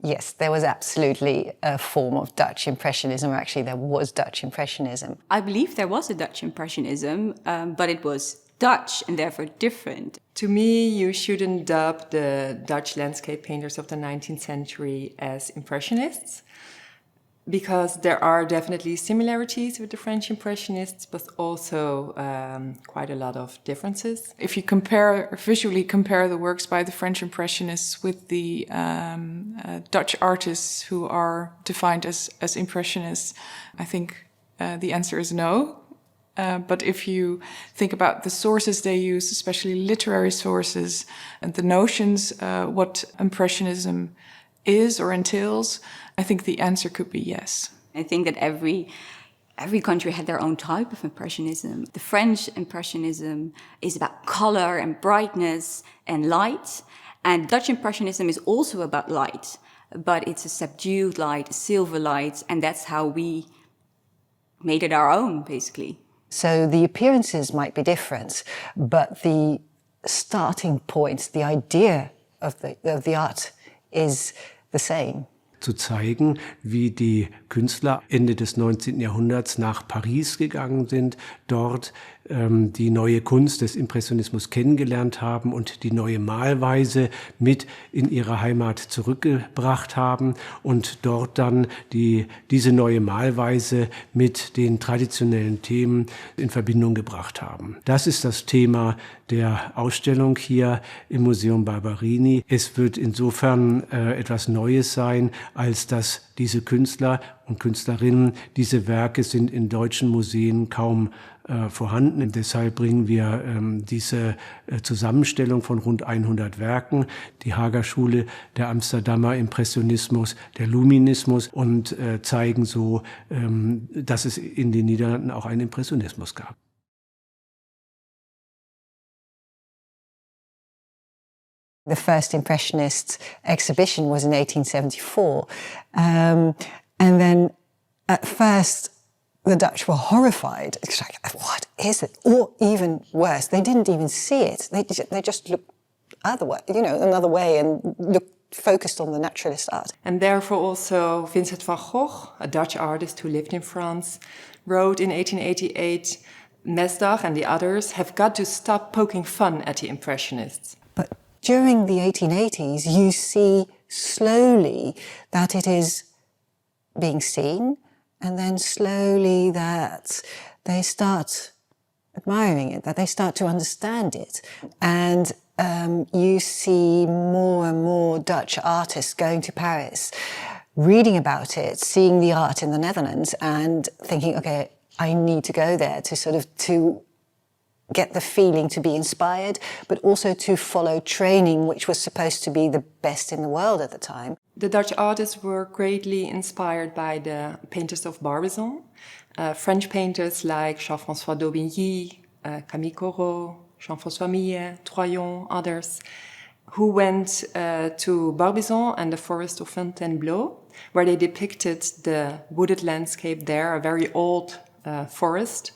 Yes, there was absolutely a form of Dutch Impressionism, or actually there was Dutch Impressionism. I believe there was a Dutch Impressionism, but it was Dutch and therefore different. To me, you shouldn't dub the Dutch landscape painters of the 19th century as Impressionists, because there are definitely similarities with the French Impressionists, but also quite a lot of differences. If you visually compare the works by the French Impressionists with the Dutch artists who are defined as Impressionists, I think the answer is no. But if you think about the sources they use, especially literary sources, and the notions, what Impressionism is or entails, I think the answer could be yes. I think that every country had their own type of Impressionism. The French Impressionism is about color and brightness and light. And Dutch Impressionism is also about light, but it's a subdued light, a silver light, and that's how we made it our own, basically. So the appearances might be different, but the starting point, the idea of the art is the same. Zu zeigen, wie die Künstler Ende des 19. Jahrhunderts nach Paris gegangen sind, dort die neue Kunst des Impressionismus kennengelernt haben und die neue Malweise mit in ihre Heimat zurückgebracht haben und dort dann diese neue Malweise mit den traditionellen Themen in Verbindung gebracht haben. Das ist das Thema der Ausstellung hier im Museum Barberini. Es wird insofern etwas Neues sein, als dass diese Künstler und Künstlerinnen, diese Werke sind in deutschen Museen kaum vorhanden. Und deshalb bringen wir diese Zusammenstellung von rund 100 Werken, die Haager Schule, der Amsterdamer Impressionismus, der Luminismus und zeigen so, dass es in den Niederlanden auch einen Impressionismus gab. The first Impressionist exhibition was in 1874. And then at first, the Dutch were horrified. It's like, what is it? Or even worse, they didn't even see it. They just looked another way and focused on the naturalist art. And therefore also Vincent van Gogh, a Dutch artist who lived in France, wrote in 1888, Mesdag and the others have got to stop poking fun at the Impressionists. But during the 1880s, you see slowly that it is being seen, and then slowly that they start admiring it, that they start to understand it. And you see more and more Dutch artists going to Paris, reading about it, seeing the art in the Netherlands and thinking, okay, I need to go there to get the feeling to be inspired, but also to follow training, which was supposed to be the best in the world at the time. The Dutch artists were greatly inspired by the painters of Barbizon, French painters like Jean-François d'Aubigny, Camille Corot, Jean-François Millet, Troyon, others, who went to Barbizon and the forest of Fontainebleau, where they depicted the wooded landscape there, a very old forest.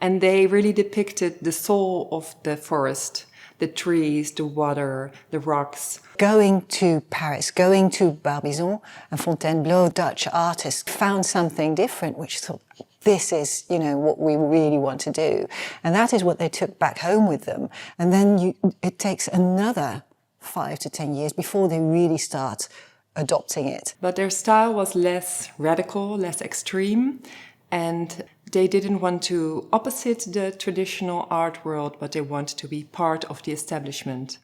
And they really depicted the soul of the forest, the trees, the water, the rocks. Going to Paris, going to Barbizon and Fontainebleau, Dutch artists found something different, which thought, this is, what we really want to do. And that is what they took back home with them. And then it takes another 5 to 10 years before they really start adopting it. But their style was less radical, less extreme, and they didn't want to opposite the traditional art world, but they wanted to be part of the establishment.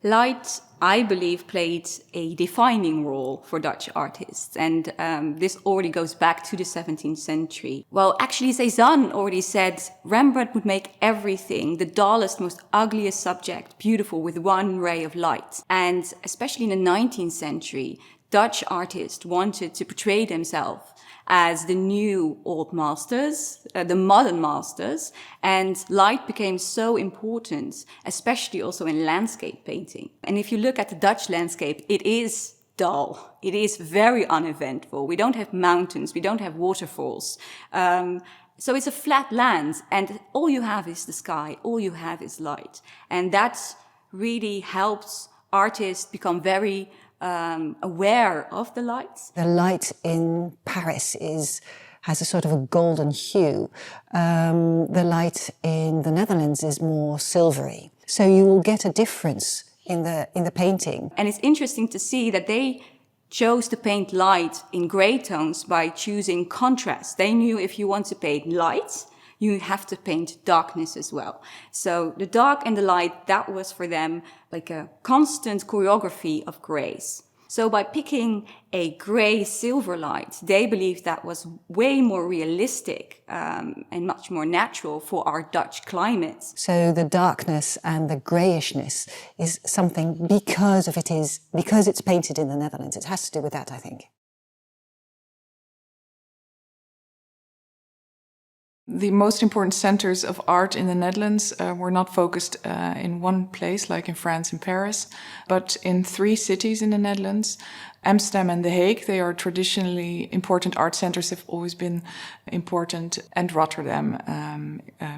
Light, I believe, played a defining role for Dutch artists, and this already goes back to the 17th century. Well, actually, Cézanne already said Rembrandt would make everything, the dullest, most ugliest subject, beautiful with one ray of light. And especially in the 19th century, Dutch artists wanted to portray themselves as the new old masters, the modern masters, and light became so important, especially also in landscape painting. And if you look at the Dutch landscape, it is dull. It is very uneventful. We don't have mountains, we don't have waterfalls. So it's a flat land, and all you have is the sky, all you have is light. And that really helped artists become very aware of the light. The light in Paris has a sort of a golden hue. The light in the Netherlands is more silvery. So you will get a difference in the painting. And it's interesting to see that they chose to paint light in gray tones by choosing contrast. They knew if you want to paint light, you have to paint darkness as well. So the dark and the light, that was for them like a constant choreography of grays. So by picking a grey silver light, they believed that was way more realistic and much more natural for our Dutch climate. So the darkness and the greyishness is something because it's painted in the Netherlands. It has to do with that, I think. The most important centers of art in the Netherlands were not focused in one place, like in France and Paris, but in 3 cities in the Netherlands. Amsterdam and The Hague, they are traditionally important art centers, have always been important. And Rotterdam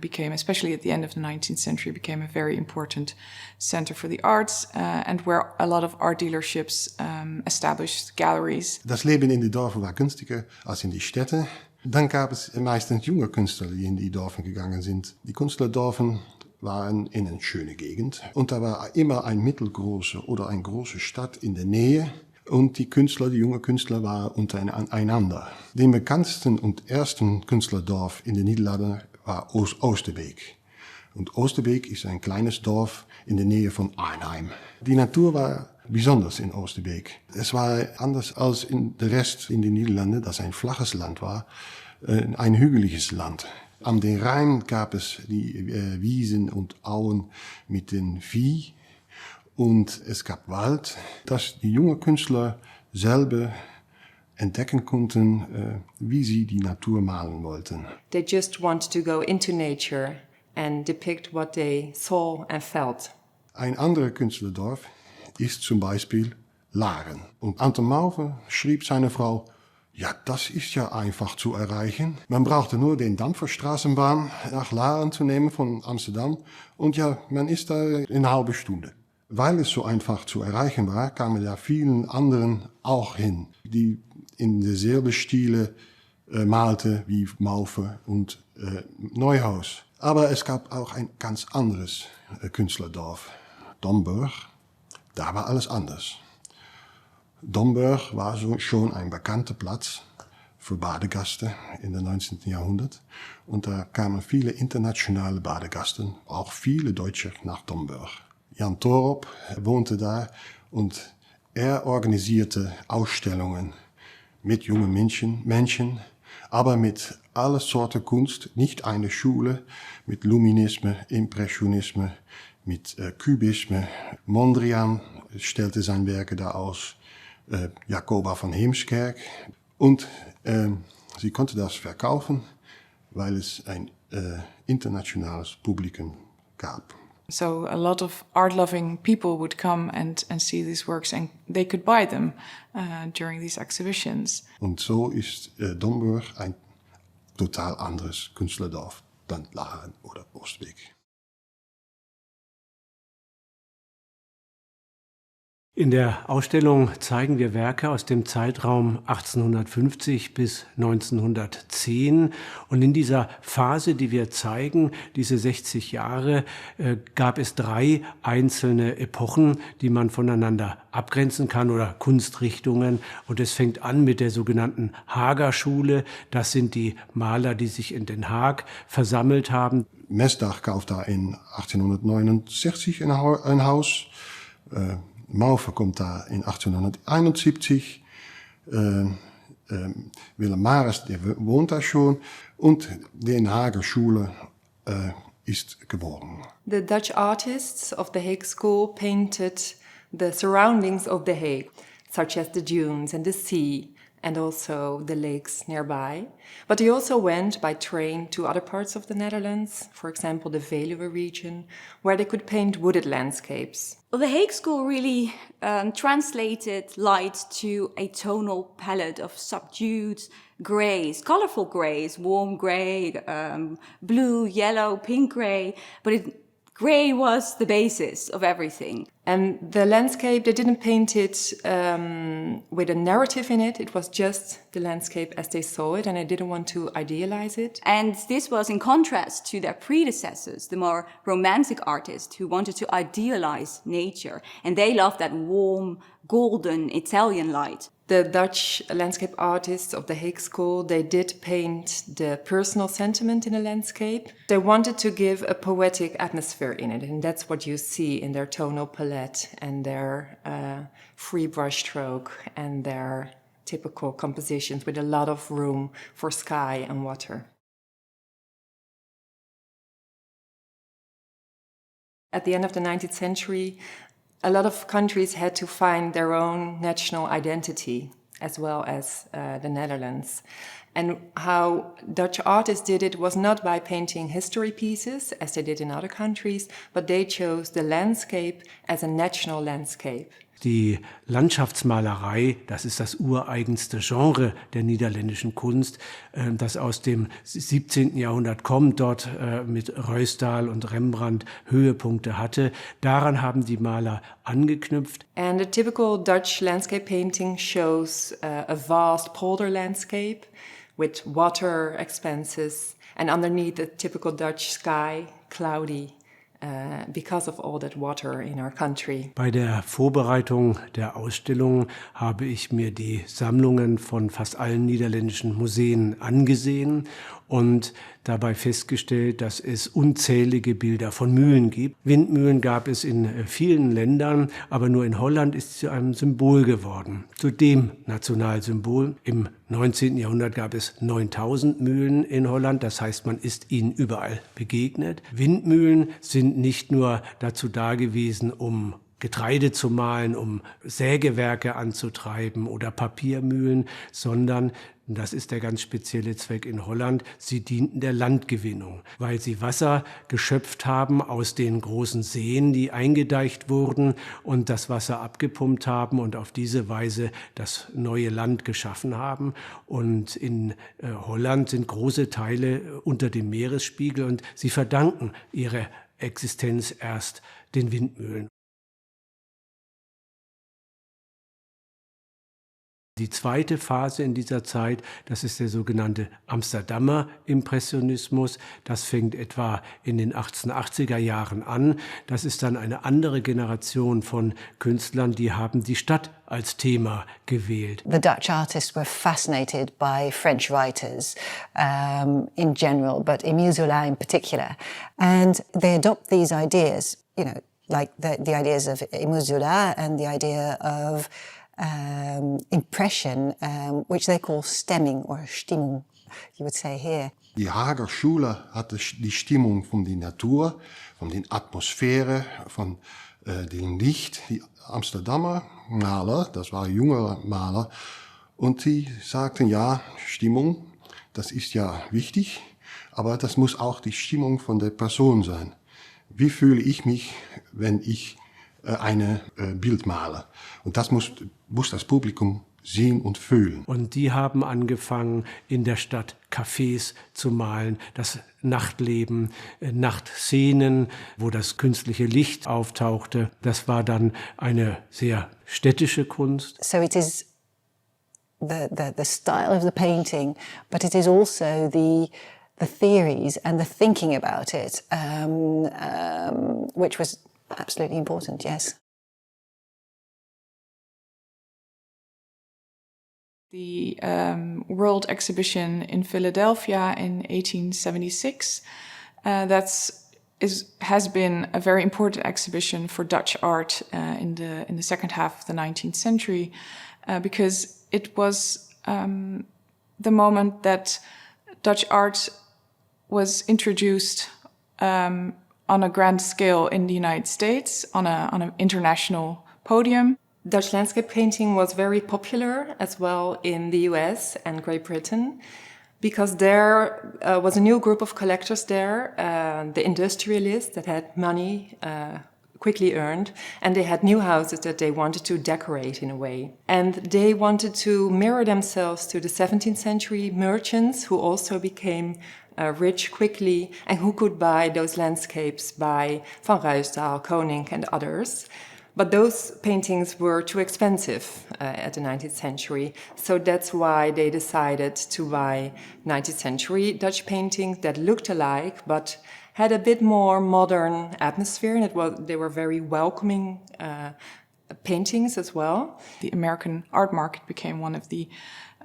became, especially at the end of the 19th century, became a very important center for the arts and where a lot of art dealerships established galleries. Das Leben in den Dörfern war günstiger als in die Städte. Dann gab es meistens junge Künstler, die in die Dörfer gegangen sind. Die Künstlerdörfer waren in eine schöne Gegend und da war immer eine mittelgroße oder eine große Stadt in der Nähe und die junge Künstler waren untereinander. Den bekanntesten und ersten Künstlerdorf in den Niederlanden war Oosterbeek. Und Oosterbeek ist ein kleines Dorf in der Nähe von Arnhem. Die Natur war besonders in Oosterbeek. Es war anders als in der Rest in den Niederlanden, das ein flaches Land war, ein hügeliges Land. Am den Rhein gab es die Wiesen und Auen mit den Vieh und es gab Wald, dass die jungen Künstler selber entdecken konnten, wie sie die Natur malen wollten. They just wanted to go into nature and depict what they saw and felt. Ein anderer Künstlerdorf ist zum Beispiel Laren. Und Anton Mauve schrieb seiner Frau, ja, das ist ja einfach zu erreichen. Man brauchte nur den Dampferstraßenbahn nach Laren zu nehmen von Amsterdam und ja, man ist da in eine halbe Stunde. Weil es so einfach zu erreichen war, kamen da vielen anderen auch hin, die in derselben Stile malte wie Mauve und Neuhaus. Aber es gab auch ein ganz anderes Künstlerdorf, Domburg. Da war alles anders. Domburg war schon ein bekannter Platz für Badegäste in den 19. Jahrhundert. Und da kamen viele internationale Badegäste, auch viele Deutsche nach Domburg. Jan Torup wohnte da und er organisierte Ausstellungen mit jungen Menschen, aber mit aller Sorten Kunst, nicht eine Schule, mit Luminism, Impressionism, mit Kubisme. Mondrian stellte sein Werke da aus, Jacoba von Heemskerk. Und sie konnte das verkaufen, weil es ein internationales Publikum gab. So a lot of art-loving people would come and see these works and they could buy them during these exhibitions. Und so ist Domburg ein total anderes Künstlerdorf dan Laren oder Oosterbeek. In der Ausstellung zeigen wir Werke aus dem Zeitraum 1850 bis 1910. Und in dieser Phase, die wir zeigen, diese 60 Jahre, gab es 3 einzelne Epochen, die man voneinander abgrenzen kann oder Kunstrichtungen. Und es fängt an mit der sogenannten Haager Schule. Das sind die Maler, die sich in Den Haag versammelt haben. Mesdag kaufte da in 1869 ein Haus. Mauve kommt da in 1871, Willem Maris, der wohnt da schon und die Hager Schule ist geboren. The Dutch artists of the Hague School painted the surroundings of the Hague, such as the dunes and the sea, and also the lakes nearby. But they also went by train to other parts of the Netherlands, for example, the Veluwe region, where they could paint wooded landscapes. Well, the Hague School really translated light to a tonal palette of subdued greys, colorful greys, warm grey, blue, yellow, pink grey, but it Grey was the basis of everything. And the landscape, they didn't paint it with a narrative in it. It was just the landscape as they saw it, and they didn't want to idealize it. And this was in contrast to their predecessors, the more romantic artists who wanted to idealize nature. And they loved that warm, golden Italian light. The Dutch landscape artists of the Hague school, they did paint the personal sentiment in a landscape. They wanted to give a poetic atmosphere in it, and that's what you see in their tonal palette and their free brushstroke and their typical compositions with a lot of room for sky and water. At the end of the 19th century, a lot of countries had to find their own national identity, as well as the Netherlands. And how Dutch artists did it was not by painting history pieces, as they did in other countries, but they chose the landscape as a national landscape. Die Landschaftsmalerei, das ist das ureigenste Genre der niederländischen Kunst, das aus dem 17. Jahrhundert kommt, dort mit Ruysdael und Rembrandt Höhepunkte hatte. Daran haben die Maler angeknüpft. And the typical Dutch landscape painting shows a vast polder landscape with water expanses, and underneath the typical Dutch sky, cloudy. Because of all that water in our country. Bei der Vorbereitung der Ausstellung habe ich mir die Sammlungen von fast allen niederländischen Museen angesehen und dabei festgestellt, dass es unzählige Bilder von Mühlen gibt. Windmühlen gab es in vielen Ländern, aber nur in Holland ist sie zu einem Symbol geworden, zu dem Nationalsymbol. Im 19. Jahrhundert gab es 9000 Mühlen in Holland, das heißt, man ist ihnen überall begegnet. Windmühlen sind nicht nur dazu da gewesen, um Getreide zu mahlen, um Sägewerke anzutreiben oder Papiermühlen, sondern, das ist der ganz spezielle Zweck in Holland, sie dienten der Landgewinnung, weil sie Wasser geschöpft haben aus den großen Seen, die eingedeicht wurden und das Wasser abgepumpt haben und auf diese Weise das neue Land geschaffen haben. Und in Holland sind große Teile unter dem Meeresspiegel und sie verdanken ihre Existenz erst den Windmühlen. Die zweite Phase in dieser Zeit, das ist der sogenannte Amsterdamer Impressionismus. Das fängt etwa in den 1880er Jahren an. Das ist dann eine andere Generation von Künstlern, die haben die Stadt als Thema gewählt. The Dutch artists were fascinated by French writers in general, but Émile Zola in particular. And they adopt these ideas, you know, like the ideas of Émile Zola and the idea of impression, which they call stemming or Stimmung, you would say here. Die Hager Schule hatte die Stimmung von der Natur, von der Atmosphäre, von dem Licht. Die Amsterdamer Maler, das waren junge Maler, und die sagten, ja, Stimmung, das ist ja wichtig, aber das muss auch die Stimmung von der Person sein. Wie fühle ich mich, wenn ich eine Bild male? Und das muss das Publikum sehen und fühlen. Und die haben angefangen, in der Stadt Cafés zu malen, das Nachtleben, Nachtszenen, wo das künstliche Licht auftauchte. Das war dann eine sehr städtische Kunst. So it is the style of the painting, but it is also the theories and the thinking about it, which was absolutely important, yes. The World Exhibition in Philadelphia in 1876, has been a very important exhibition for Dutch art in the second half of the 19th century, because it was the moment that Dutch art was introduced on a grand scale in the United States, on an international podium. Dutch landscape painting was very popular as well in the US and Great Britain, because there was a new group of collectors there, the industrialists that had money, quickly earned, and they had new houses that they wanted to decorate in a way. And they wanted to mirror themselves to the 17th century merchants who also became rich quickly and who could buy those landscapes by Van Ruysdael, Koning and others. But those paintings were too expensive at the 19th century, so that's why they decided to buy 19th century Dutch paintings that looked alike but had a bit more modern atmosphere, and they were very welcoming paintings as well. The American art market became one of the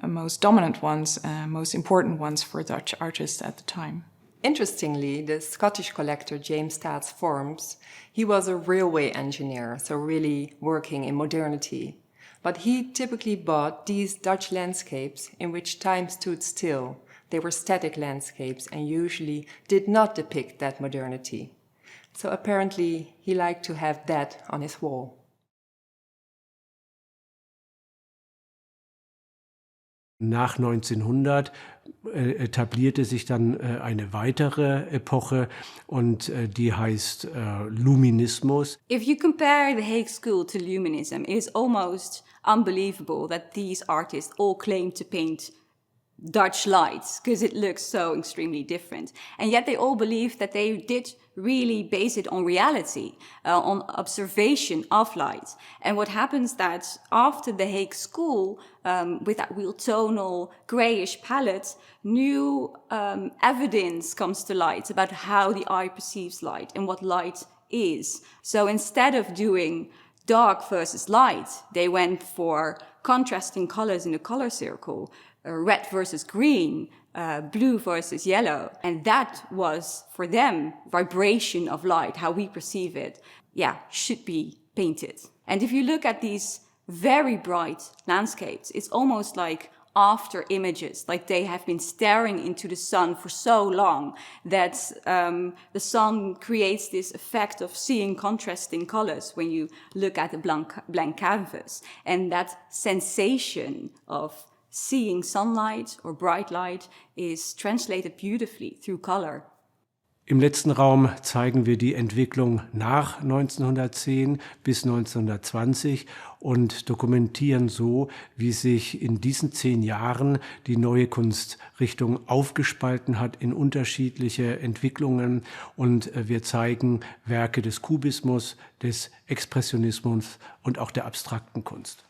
most dominant ones, most important ones for Dutch artists at the time. Interestingly, the Scottish collector James Stats Forms, he was a railway engineer, so really working in modernity. But he typically bought these Dutch landscapes in which time stood still. They were static landscapes and usually did not depict that modernity. So apparently he liked to have that on his wall. Nach 1900 etablierte sich dann eine weitere Epoche und die heißt Luminismus. If you compare the Hague school to luminism, it is almost unbelievable that these artists all claim to paint Dutch lights because it looks so extremely different. And yet they all believe that they did really base it on reality, on observation of light. And what happens that after the Hague school, with that real tonal grayish palette, new evidence comes to light about how the eye perceives light and what light is. So instead of doing dark versus light, they went for contrasting colors in a color circle, red versus green, blue versus yellow. And that was, for them, vibration of light, how we perceive it, should be painted. And if you look at these very bright landscapes, it's almost like after images, like they have been staring into the sun for so long that the sun creates this effect of seeing contrasting colors when you look at a blank canvas. And that sensation of seeing sunlight or bright light is translated beautifully through color. Im letzten Raum zeigen wir die Entwicklung nach 1910 bis 1920 und dokumentieren so, wie sich in diesen 10 Jahren die neue Kunstrichtung aufgespalten hat in unterschiedliche Entwicklungen. Und wir zeigen Werke des Kubismus, des Expressionismus und auch der abstrakten Kunst.